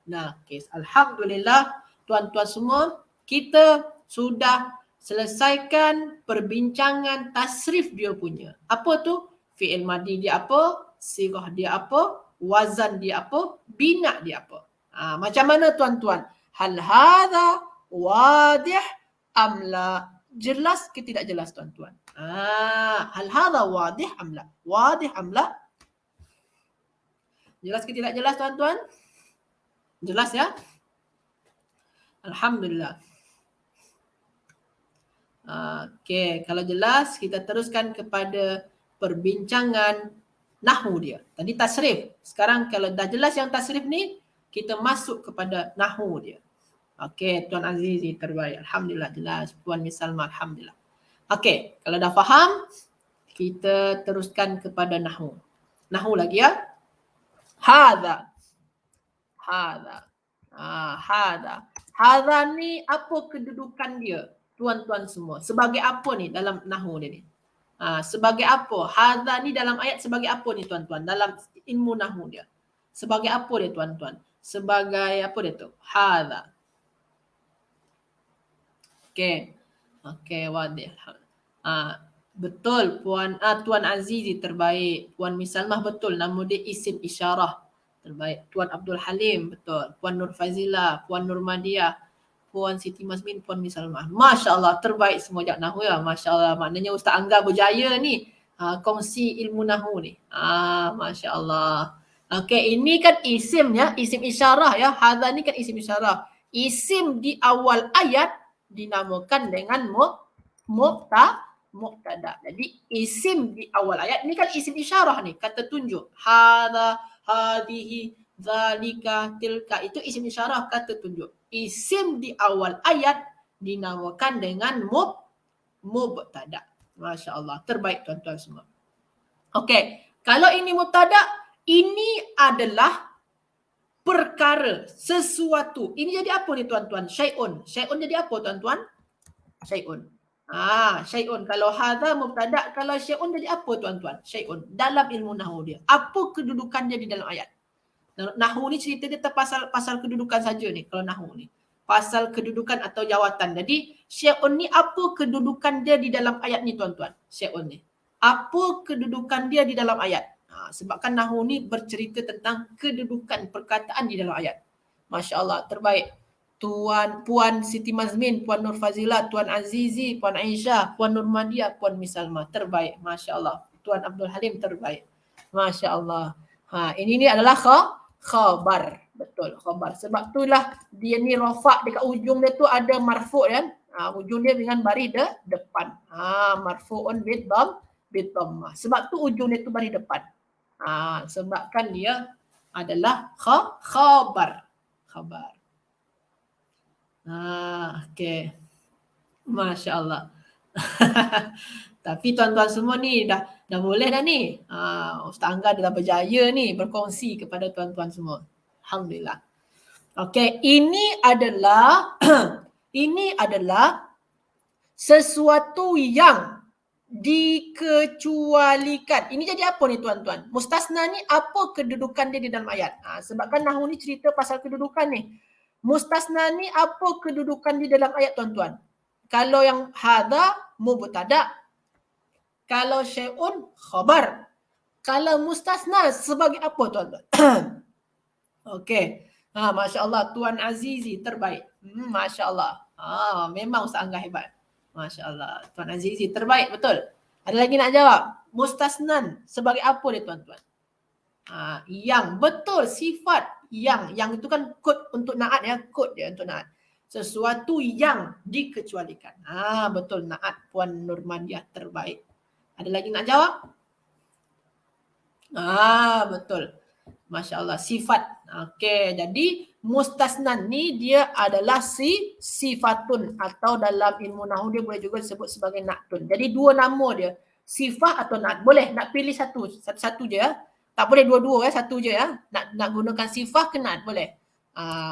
nakis. Alhamdulillah tuan-tuan semua, kita sudah selesaikan perbincangan tasrif dia punya. Apa tu? Fi'il madi dia apa? Sirah dia apa? Wazan dia apa? Bina dia apa? Macam mana tuan-tuan? Hal hadha wadih am la? Jelas ke tidak jelas tuan-tuan? Hal hadha wadih am la? Wadih am la? Jelas ke tidak jelas tuan-tuan? Jelas ya? Alhamdulillah. Okey, kalau jelas kita teruskan kepada perbincangan nahwu dia. Tadi tasrif. Sekarang kalau dah jelas yang tasrif ni, kita masuk kepada nahwu dia. Okey, Tuan Azizi terbaik. Alhamdulillah jelas. Puan Miss Salma, alhamdulillah. Okey, kalau dah faham, kita teruskan kepada nahwu. Nahwu lagi ya. Hadha. Hadha. Hadha. Hadha ni apa kedudukan dia? Tuan-tuan semua. Sebagai apa ni dalam nahwu dia ni? Sebagai apa? Hadha ni dalam ayat sebagai apa ni tuan-tuan? Dalam ilmu nahwu dia. Sebagai apa dia tuan-tuan? Sebagai apa dia tu? Hadha. Okey. Okey, wadih. Betul Tuan Azizi terbaik. Puan Miss Salmah betul. Nama dia isim isyarah. Terbaik. Tuan Abdul Halim betul. Puan Nur Fazila, Puan Nur Madiah, Puan Siti Mazmin, Puan Miss Salmah. Masya Allah, terbaik semua jak nahwu ya. Masya Allah, maknanya Ustaz Angga berjaya ni kongsi ilmu nahwu ni. Masya Allah. Okey, ini kan isim ya, isim isyarah ya. Hadha ni kan isim isyarah. Isim di awal ayat dinamakan dengan mubtada. Jadi isim di awal ayat ni kan isim isyarah ni, kata tunjuk. Hadha, hadihi, zalika, tilka, itu isim isyarah, kata tunjuk. Isim di awal ayat dinamakan dengan mubtada. Masya Allah, terbaik tuan-tuan semua. Okey, kalau ini mubtada, ini adalah perkara, sesuatu. Ini jadi apa ni tuan-tuan? Syai'un. Syai'un jadi apa tuan-tuan? Syai'un. Syai'un. Kalau hadha mubtada, kalau syai'un jadi apa tuan-tuan? Syai'un. Dalam ilmu nahwu dia. Apa kedudukan dia di dalam ayat? Nahwu ni cerita dia pasal kedudukan saja ni kalau nahwu ni. Pasal kedudukan atau jawatan. Jadi syai'un ni apa kedudukan dia di dalam ayat ni tuan-tuan? Syai'un ni. Apa kedudukan dia di dalam ayat? Sebabkan nahwu ni bercerita tentang kedudukan perkataan di dalam ayat. Masya Allah, terbaik. Puan Siti Mazmin, Puan Nur Fazila, Tuan Azizi, Puan Aisyah, Puan Nur Madiah, Puan Miss Salma, terbaik. Masya Allah. Tuan Abdul Halim, terbaik. Masya Allah. Ini adalah khabar. Betul, khabar. Sebab itulah dia ni rafa' dekat ujung dia tu ada marfu' kan. Ujung dia dengan baris depan. Marfu'un bid dhammah. Sebab tu ujung dia tu baris depan. Sebabkan dia adalah khabar. Okey. Masya Allah. Tapi tuan-tuan semua ni dah boleh dah ni. Ustaz Angga dah berjaya ni berkongsi kepada tuan-tuan semua. Alhamdulillah. Okey, ini adalah sesuatu yang dikecualikan. Ini jadi apa ni tuan-tuan? Mustasna ni apa kedudukan dia di dalam ayat? Sebabkan nahwu ni cerita pasal kedudukan ni. Mustasna ni apa kedudukan di dalam ayat tuan-tuan? Kalau yang hadha mubtada, kalau syai'un khabar. Kalau mustasna sebagai apa tuan-tuan? Okey. Masya Allah, Tuan Azizi terbaik. Masya Allah. Memang Ustaz Angga hebat. Masya Allah. Tuan Azizi terbaik, betul. Ada lagi nak jawab? Mustasnan sebagai apa dia tuan-tuan? Yang, betul, sifat yang. Yang itu kan kod untuk naat ya. Kod dia untuk naat. Sesuatu yang dikecualikan. Betul, naat Puan Nurmadiah terbaik. Ada lagi nak jawab? Betul. Masya Allah, sifat. Okey, jadi mustasnan ni dia adalah sifatun atau dalam ilmu nahwu dia boleh juga disebut sebagai na'tun. Jadi dua nama dia, sifat atau na'at. Boleh nak pilih satu je ya. Tak boleh dua-dua ya, satu je ya. Nak gunakan sifat ke na'at boleh.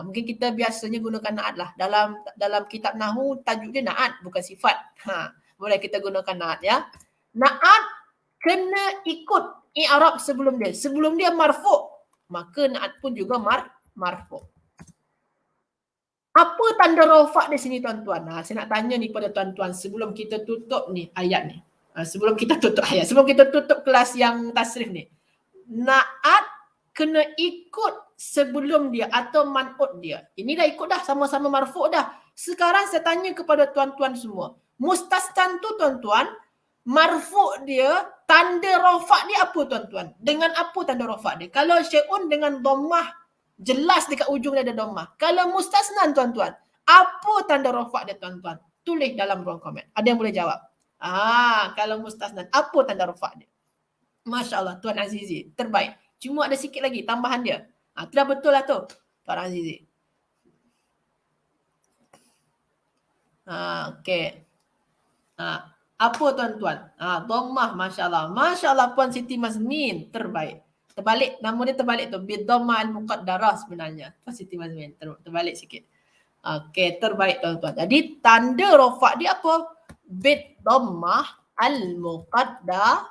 Mungkin kita biasanya gunakan na'at lah. Dalam kitab nahwu tajuk dia na'at bukan sifat. Boleh kita gunakan na'at ya. Na'at kena ikut i'rab sebelum dia. Sebelum dia marfu'. maka naat pun juga marfu. Apa tanda rafa' di sini tuan-tuan? Saya nak tanya ni pada tuan-tuan sebelum kita tutup ni ayat ni. Sebelum kita tutup kelas yang tasrif ni. Naat kena ikut sebelum dia atau man'ut dia. Ini dah ikut dah, sama-sama marfu' dah. Sekarang saya tanya kepada tuan-tuan semua. Mustasnan tu tuan-tuan, marfu' dia, tanda rafa' dia apa tuan-tuan? Dengan apa tanda rafa' dia? Kalau syai'un dengan dhammah, jelas dekat ujung dia ada dhammah. Kalau mustasnan tuan-tuan, apa tanda rafa' dia tuan-tuan? Tulis dalam ruang komen. Ada yang boleh jawab? Kalau mustasnan, apa tanda rafa' dia? Masya Allah, Tuan Azizi, terbaik. Cuma ada sikit lagi tambahan dia. Itu dah betul lah tu, Tuan Azizi. Okey. Apa tuan-tuan? Dhammah, Masya Allah. Masya Allah, Puan Siti Mazmin, terbaik. Terbalik, nama dia terbalik tu. Bidhammah al-muqaddarah sebenarnya. Puan Siti Mazmin, terbalik sikit. Okey, terbaik tuan-tuan. Jadi tanda rafa' dia apa? Bidhammah al-muqaddarah.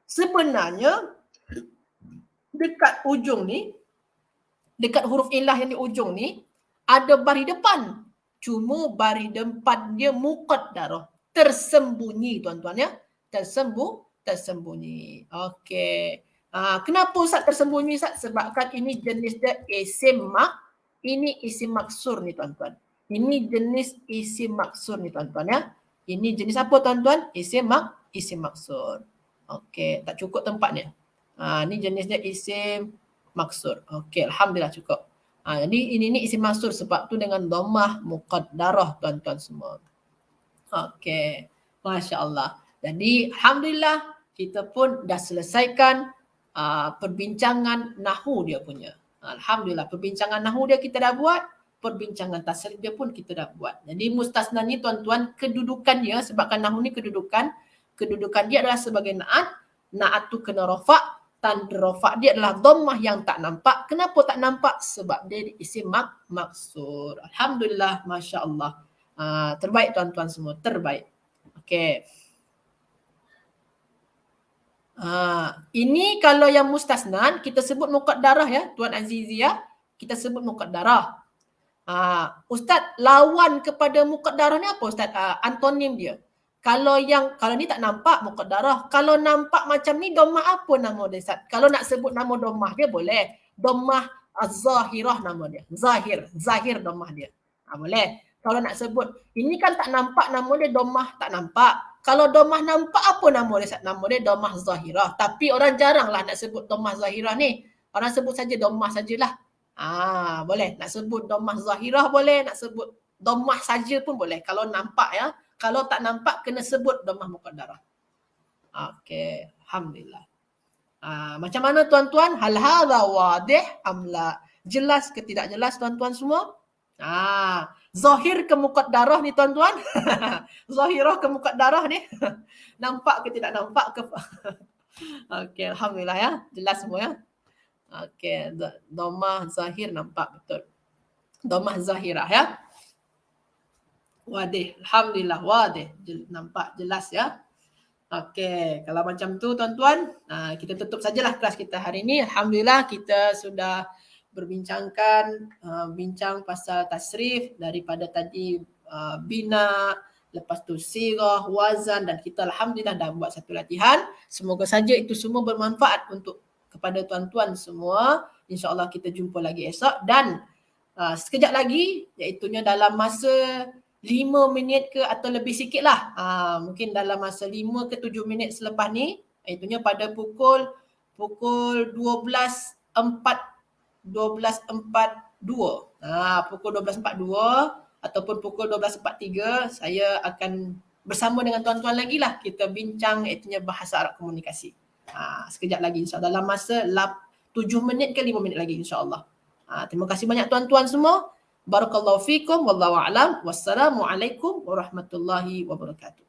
Sebenarnya dekat ujung ni, dekat huruf ilah yang di ujung ni, ada baris depan. Cuma baris depan dia muqaddarah. Tersembunyi tuan-tuan ya. Tersembunyi. Okey. Kenapa Ustaz tersembunyi Ustaz? Sebabkan ini jenis dia isim ini isim maksur ni tuan-tuan. Ini jenis isim maksur ni tuan-tuan ya. Ini jenis apa tuan-tuan? Isim maksur. Okey, tak cukup tempatnya. Ni jenis dia isim maksur. Okey, alhamdulillah cukup. Jadi ini isim maksur sebab tu dengan dhammah muqaddarah tuan-tuan semua. Okey, Masya Allah. Jadi alhamdulillah kita pun dah selesaikan perbincangan nahu dia punya. Alhamdulillah perbincangan nahu dia kita dah buat, perbincangan tasrif dia pun kita dah buat. Jadi mustasna ni tuan-tuan kedudukannya, sebabkan nahu ni kedudukan dia adalah sebagai naat. Naat tu kena rafa'. Tanda rafa' dia adalah dhammah yang tak nampak. Kenapa tak nampak? Sebab dia isim maksur. Alhamdulillah, Masya Allah. Terbaik tuan-tuan semua, terbaik. Okey. Ini kalau yang mustasnan, kita sebut muqaddarah ya, Tuan Azizi ya. Kita sebut muqaddarah. Ustaz, lawan kepada muqaddarah ni apa Ustaz? Antonim dia. Kalau ni tak nampak muqaddarah. Kalau nampak macam ni dhammah apa nama dia Ustaz? Kalau nak sebut nama dhammah dia boleh. Dhammah az-zahirah nama dia. Zahir dhammah dia. Boleh. Kalau nak sebut, ini kan tak nampak nama dia dhammah tak nampak. Kalau dhammah nampak apa nama dia Ustaz? Nama dia dhammah zahirah. Tapi orang jaranglah nak sebut dhammah zahirah ni. Orang sebut saja dhammah sajalah. Boleh. Nak sebut dhammah zahirah boleh. Nak sebut dhammah saja pun boleh. Kalau nampak ya. Kalau tak nampak, kena sebut dhammah muqaddarah. Okey, alhamdulillah. Macam mana tuan-tuan? Hal hadha wadih am la? Jelas ke tidak jelas tuan-tuan semua? Zahir ke muqaddarah ni tuan-tuan? Zahirah ke muqaddarah ni? Nampak ke tidak nampak ke? Okey, alhamdulillah ya. Jelas semua ya. Okey, dhammah zahir nampak betul. Dhammah zahirah ya. Wadih, alhamdulillah wadih, nampak jelas ya. Okey, kalau macam tu tuan-tuan, kita tutup sajalah kelas kita hari ini. Alhamdulillah kita sudah berbincangkan bincang pasal tasrif daripada tadi bina, lepas tu sirah, wazan, dan kita alhamdulillah dah buat satu latihan. Semoga saja itu semua bermanfaat untuk kepada tuan-tuan semua. InsyaAllah kita jumpa lagi esok dan sekejap lagi, iaitunya dalam masa 5 minit ke atau lebih sikit lah. Mungkin dalam masa 5 ke 7 minit selepas ni, itunya pada pukul 12.42. Pukul 12.42 ataupun pukul 12.43 saya akan bersama dengan tuan-tuan lagi lah. Kita bincang itunya bahasa Arab komunikasi. Sekejap lagi insyaAllah dalam masa 7 minit ke 5 minit lagi insyaAllah. Terima kasih banyak tuan-tuan semua. Barakallahu fikum wallahu a'lam. Wassalamualaikum warahmatullahi wabarakatuh.